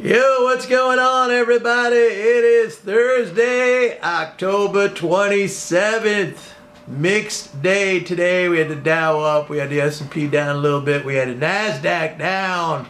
Yo, what's going on, everybody? It is Thursday, October 27th. Mixed day today. We had the Dow up, we had the S&P down a little bit, we had the NASDAQ down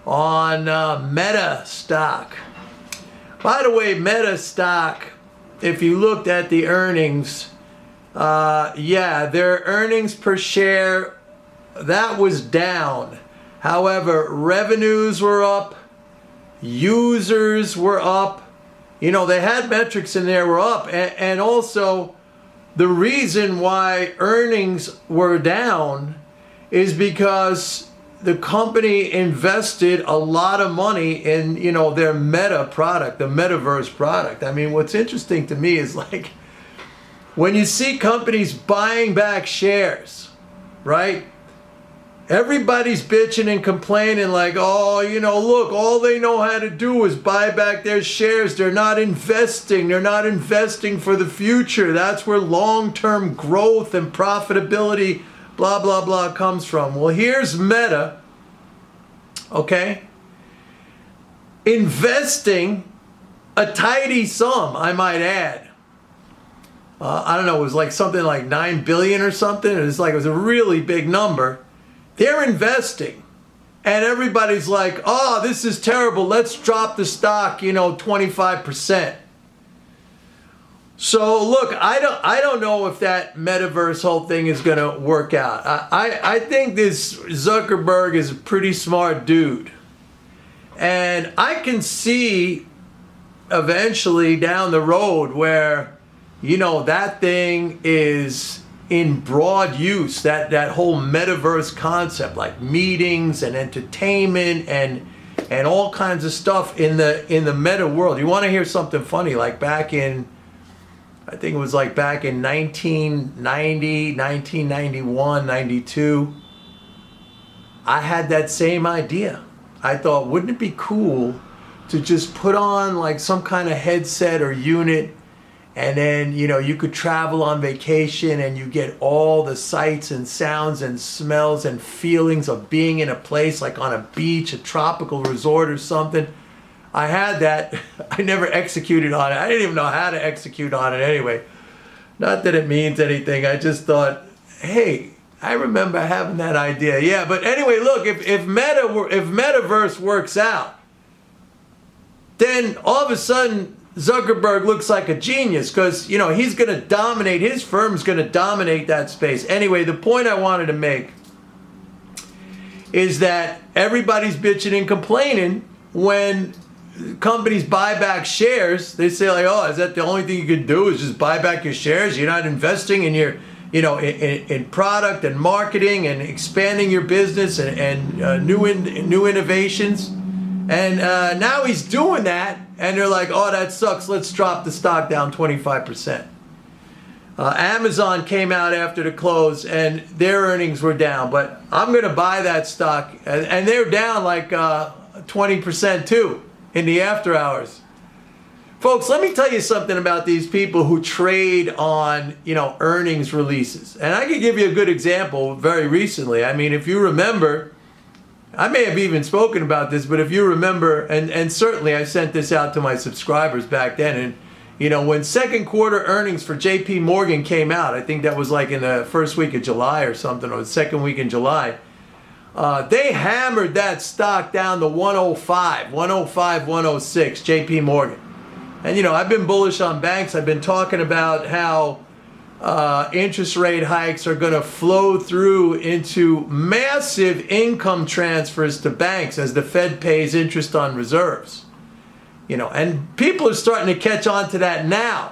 on Meta stock. By the way, Meta stock, if you looked at the earnings, their earnings per share, that was down. However, revenues were up. Users were up. You know, they had metrics in there were up. And also, the reason why earnings were down is because the company invested a lot of money in, their Meta product, the metaverse product. I mean, what's interesting to me is like, when you see companies buying back shares, right? Everybody's bitching and complaining like, look, all they know how to do is buy back their shares. They're not investing. They're not investing for the future. That's where long-term growth and profitability, blah, blah, blah, comes from. Well, here's Meta, okay? Investing a tidy sum, I might add. I don't know, it was like something like 9 billion or something. It was a really big number. They're investing, and everybody's like, oh, this is terrible. Let's drop the stock, 25%. So look, I don't know if that metaverse whole thing is going to work out. I think this Zuckerberg is a pretty smart dude. And I can see eventually down the road where, that thing is in broad use, that whole metaverse concept, like meetings and entertainment and all kinds of stuff in the meta world. You want to hear something funny? Like back in 1990, 1991, 92, I had that same idea. I thought, wouldn't it be cool to just put on like some kind of headset or unit, and then, you could travel on vacation and you get all the sights and sounds and smells and feelings of being in a place like on a beach, a tropical resort or something. I had that. I never executed on it. I didn't even know how to execute on it anyway. Not that it means anything. I just thought, hey, I remember having that idea. Yeah, but anyway, look, if metaverse works out, then all of a sudden Zuckerberg looks like a genius because, he's going to dominate, his firm's going to dominate that space. Anyway, the point I wanted to make is that everybody's bitching and complaining when companies buy back shares. They say like, oh, is that the only thing you can do is just buy back your shares? You're not investing in your, in product and marketing and expanding your business and new innovations. And now he's doing that, and they're like, oh, that sucks. Let's drop the stock down 25%. Amazon came out after the close, and their earnings were down. But I'm going to buy that stock, and they're down like 20% too in the after hours. Folks, let me tell you something about these people who trade on, earnings releases. And I can give you a good example very recently. I mean, if you remember, I may have even spoken about this, but if you remember, and certainly I sent this out to my subscribers back then, and when second quarter earnings for JP Morgan came out, I think that was like in the first week of July or something, or the second week in July, they hammered that stock down to 105, 106, JP Morgan. And I've been bullish on banks. I've been talking about how interest rate hikes are going to flow through into massive income transfers to banks as the Fed pays interest on reserves. And people are starting to catch on to that now.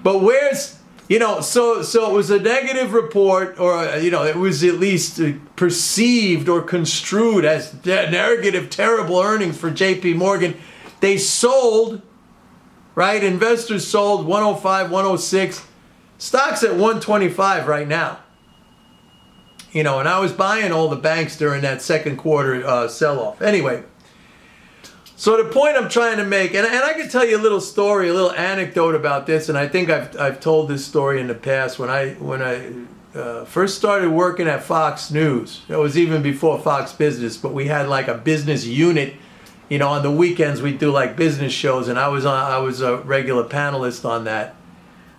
But where's, so it was a negative report, or, it was at least perceived or construed as negative, terrible earnings for JP Morgan. They sold, right? Investors sold 105, 106. Stock's at 125 right now. And I was buying all the banks during that second quarter sell-off. Anyway, so the point I'm trying to make, and I can tell you a little story, a little anecdote about this, and I think I've told this story in the past. When I first started working at Fox News, it was even before Fox Business, but we had like a business unit On the weekends we do like business shows, and I was a regular panelist on that.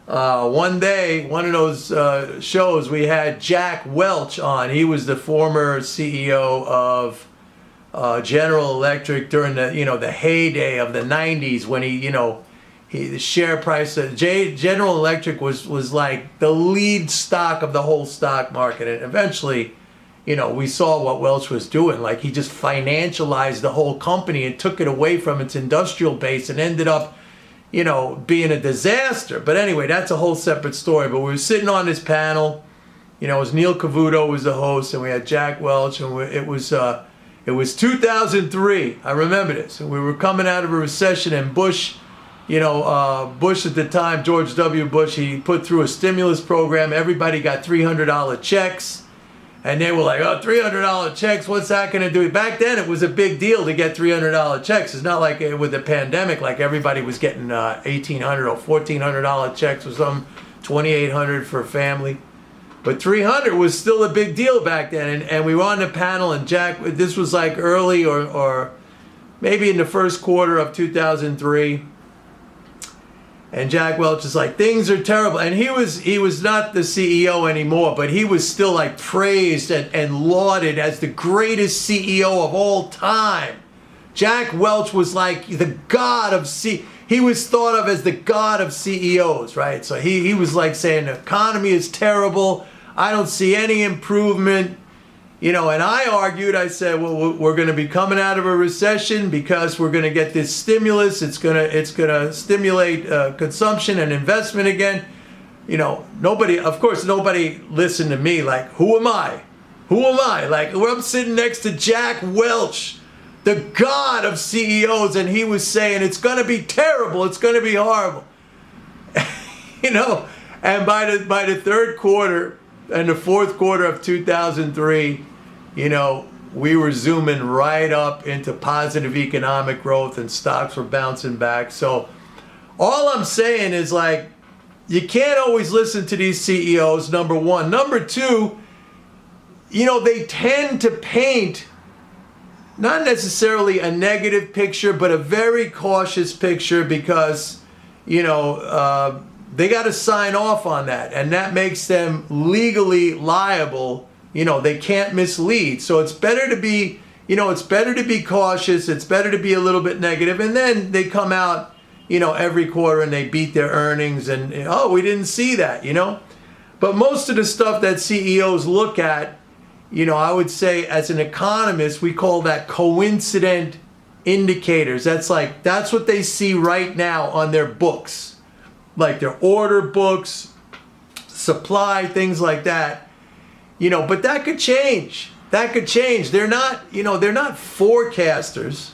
One day, one of those shows, we had Jack Welch on. He was the former CEO of General Electric during the heyday of the 90s, when the share price of General Electric was like the lead stock of the whole stock market. And eventually, we saw what Welch was doing. Like, he just financialized the whole company and took it away from its industrial base and ended up being a disaster. But anyway, that's a whole separate story. But we were sitting on this panel, it was Neil Cavuto was the host, and we had Jack Welch, and it was 2003. I remember this. And we were coming out of a recession, and Bush, Bush at the time, George W. Bush, he put through a stimulus program. Everybody got $300 checks. And they were like, oh, $300 checks, what's that going to do? Back then, it was a big deal to get $300 checks. It's not like with the pandemic, like everybody was getting $1,800 or $1,400 checks or something, $2,800 for a family. But $300 was still a big deal back then. And we were on the panel, and Jack, this was like early or maybe in the first quarter of 2003. And Jack Welch is like, things are terrible. And he was not the CEO anymore, but he was still like praised and lauded as the greatest CEO of all time. Jack Welch was like the god of he was thought of as the god of CEOs, right? So he was like saying the economy is terrible. I don't see any improvement. And I argued, I said, well, we're going to be coming out of a recession because we're going to get this stimulus. It's going to stimulate consumption and investment again. Nobody listened to me. Like, who am I? Who am I? Like, I'm sitting next to Jack Welch, the god of CEOs, and he was saying it's going to be terrible. It's going to be horrible. And by the third quarter and the fourth quarter of 2003, we were zooming right up into positive economic growth, and stocks were bouncing back. So all I'm saying is, like, you can't always listen to these CEOs, number one. Number two, they tend to paint not necessarily a negative picture, but a very cautious picture because, they got to sign off on that, and that makes them legally liable. They can't mislead. So it's better to be, cautious. It's better to be a little bit negative. And then they come out, every quarter and they beat their earnings and, we didn't see that, But most of the stuff that CEOs look at, I would say as an economist, we call that coincident indicators. That's what they see right now on their books, like their order books, supply, things like that. But that could change. That could change. They're not forecasters.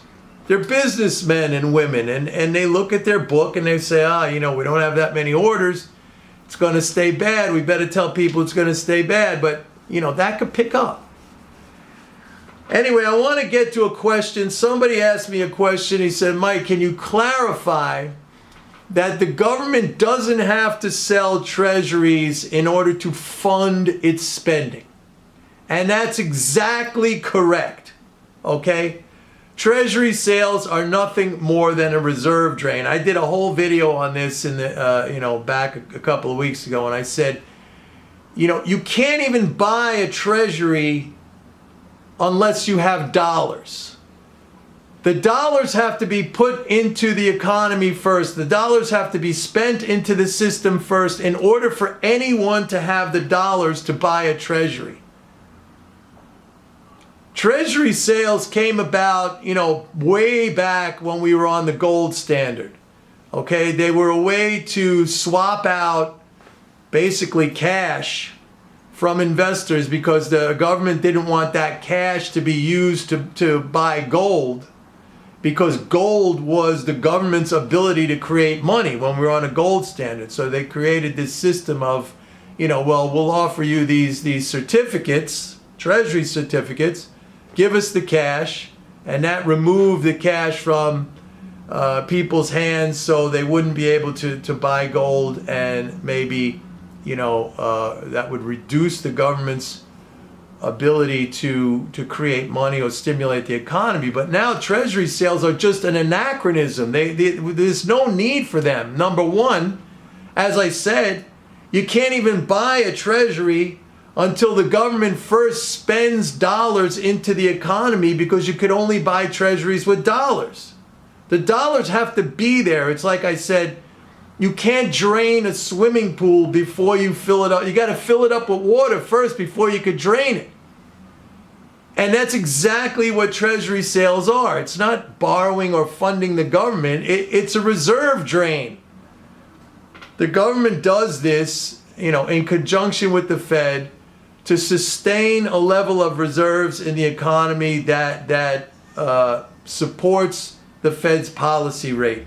They're businessmen and women. And they look at their book and they say, we don't have that many orders. It's going to stay bad. We better tell people it's going to stay bad. But, that could pick up. Anyway, I want to get to a question. Somebody asked me a question. He said, Mike, can you clarify that the government doesn't have to sell treasuries in order to fund its spending? And that's exactly correct, okay? Treasury sales are nothing more than a reserve drain. I did a whole video on this in the, back a couple of weeks ago, and I said, you can't even buy a treasury unless you have dollars. The dollars have to be put into the economy first. The dollars have to be spent into the system first in order for anyone to have the dollars to buy a treasury. Treasury sales came about, way back when we were on the gold standard. Okay, they were a way to swap out basically cash from investors because the government didn't want that cash to be used to buy gold. Because gold was the government's ability to create money when we were on a gold standard. So they created this system of, we'll offer you these certificates, treasury certificates, give us the cash, and that removed the cash from people's hands so they wouldn't be able to buy gold, and maybe, that would reduce the government's ability to create money or stimulate the economy. But now treasury sales are just an anachronism. There's no need for them. Number one, as I said, you can't even buy a treasury until the government first spends dollars into the economy, because you could only buy treasuries with dollars. The dollars have to be there. It's like I said, you can't drain a swimming pool before you fill it up. You got to fill it up with water first before you could drain it. And that's exactly what treasury sales are. It's not borrowing or funding the government. It's a reserve drain. The government does this, in conjunction with the Fed, to sustain a level of reserves in the economy that supports the Fed's policy rate.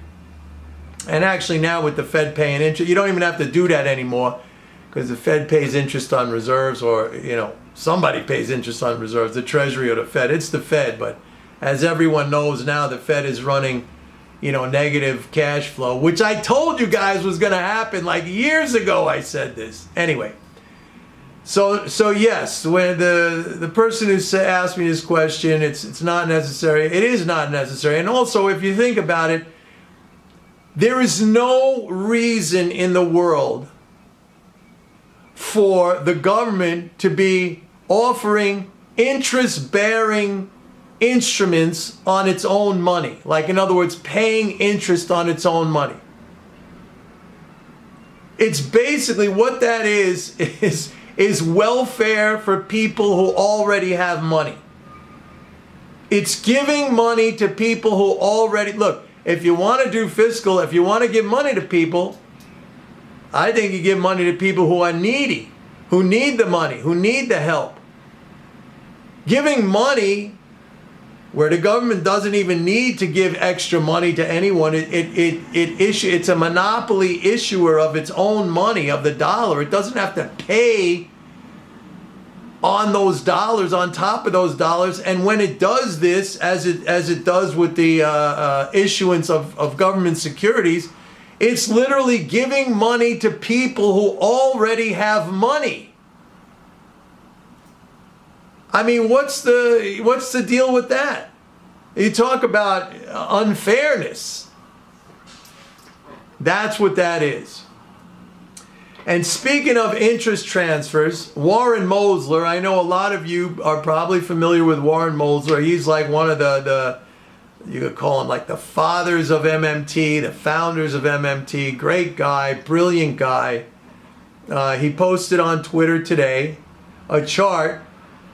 And actually now with the Fed paying interest, you don't even have to do that anymore, because the Fed pays interest on reserves, or, somebody pays interest on reserves, the Treasury or the Fed. It's the Fed, but as everyone knows now, the Fed is running, negative cash flow, which I told you guys was going to happen like years ago. I said this. Anyway. So yes, when the person who asked me this question, it's not necessary. It is not necessary. And also, if you think about it, there is no reason in the world for the government to be offering interest-bearing instruments on its own money. Like, in other words, paying interest on its own money. It's basically what that is welfare for people who already have money. It's giving money to people who already, look, if you want to do fiscal, if you want to give money to people, I think you give money to people who are needy, who need the money, who need the help. Giving money where the government doesn't even need to give extra money to anyone, it's a monopoly issuer of its own money, of the dollar. It doesn't have to pay on those dollars, on top of those dollars. And when it does this, as it does with the issuance of government securities, it's literally giving money to people who already have money. I mean, what's the deal with that? You talk about unfairness. That's what that is. And speaking of interest transfers, Warren Mosler, I know a lot of you are probably familiar with Warren Mosler. He's like one of the you could call him like the fathers of MMT, the founders of MMT. Great guy, brilliant guy. He posted on Twitter today a chart,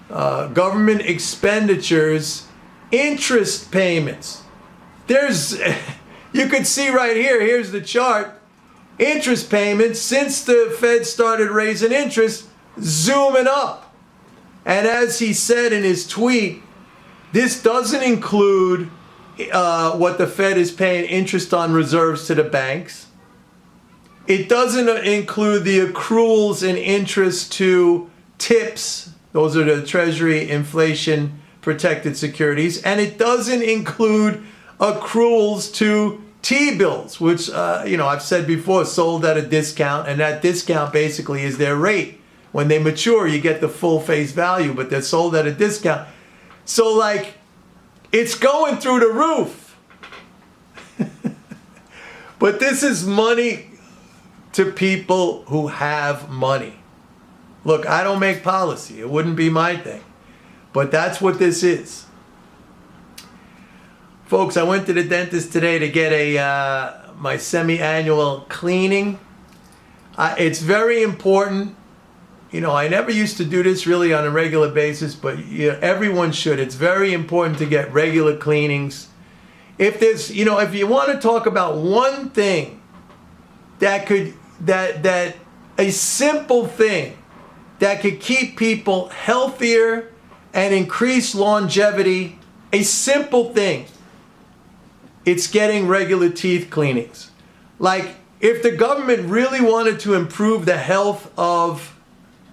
government expenditures, interest payments. You could see right here, here's the chart. Interest payments, since the Fed started raising interest, zooming up. And as he said in his tweet, this doesn't include what the Fed is paying interest on reserves to the banks. It doesn't include the accruals and interest to TIPS. Those are the Treasury inflation protected securities. And it doesn't include accruals to T-bills, which, I've said before, sold at a discount, and that discount basically is their rate. When they mature, you get the full face value, but they're sold at a discount. So, it's going through the roof. But this is money to people who have money. Look, I don't make policy. It wouldn't be my thing. But that's what this is. Folks, I went to the dentist today to get my semi-annual cleaning. It's very important. I never used to do this really on a regular basis, but everyone should. It's very important to get regular cleanings. If you want to talk about one thing that a simple thing that could keep people healthier and increase longevity, a simple thing, it's getting regular teeth cleanings. Like, if the government really wanted to improve the health of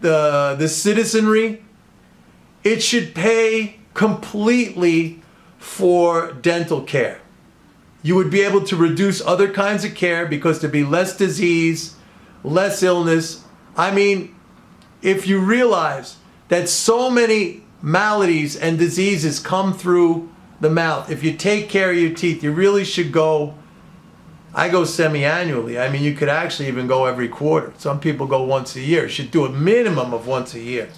the citizenry, it should pay completely for dental care. You would be able to reduce other kinds of care because there'd be less disease, less illness. I mean, if you realize that so many maladies and diseases come through the mouth. If you take care of your teeth, you really should go. I go semi-annually. I mean, you could actually even go every quarter. Some people go once a year. You should do a minimum of once a year.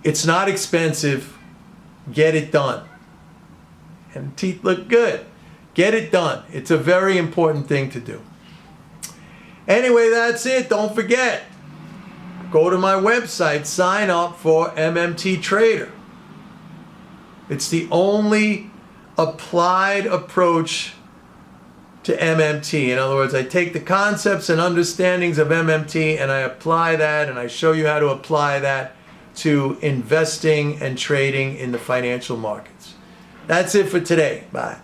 It's not expensive. Get it done. And teeth look good. Get it done. It's a very important thing to do. Anyway, that's it. Don't forget. Go to my website. Sign up for MMT Trader. It's the only applied approach to MMT. In other words, I take the concepts and understandings of MMT and I apply that, and I show you how to apply that to investing and trading in the financial markets. That's it for today. Bye.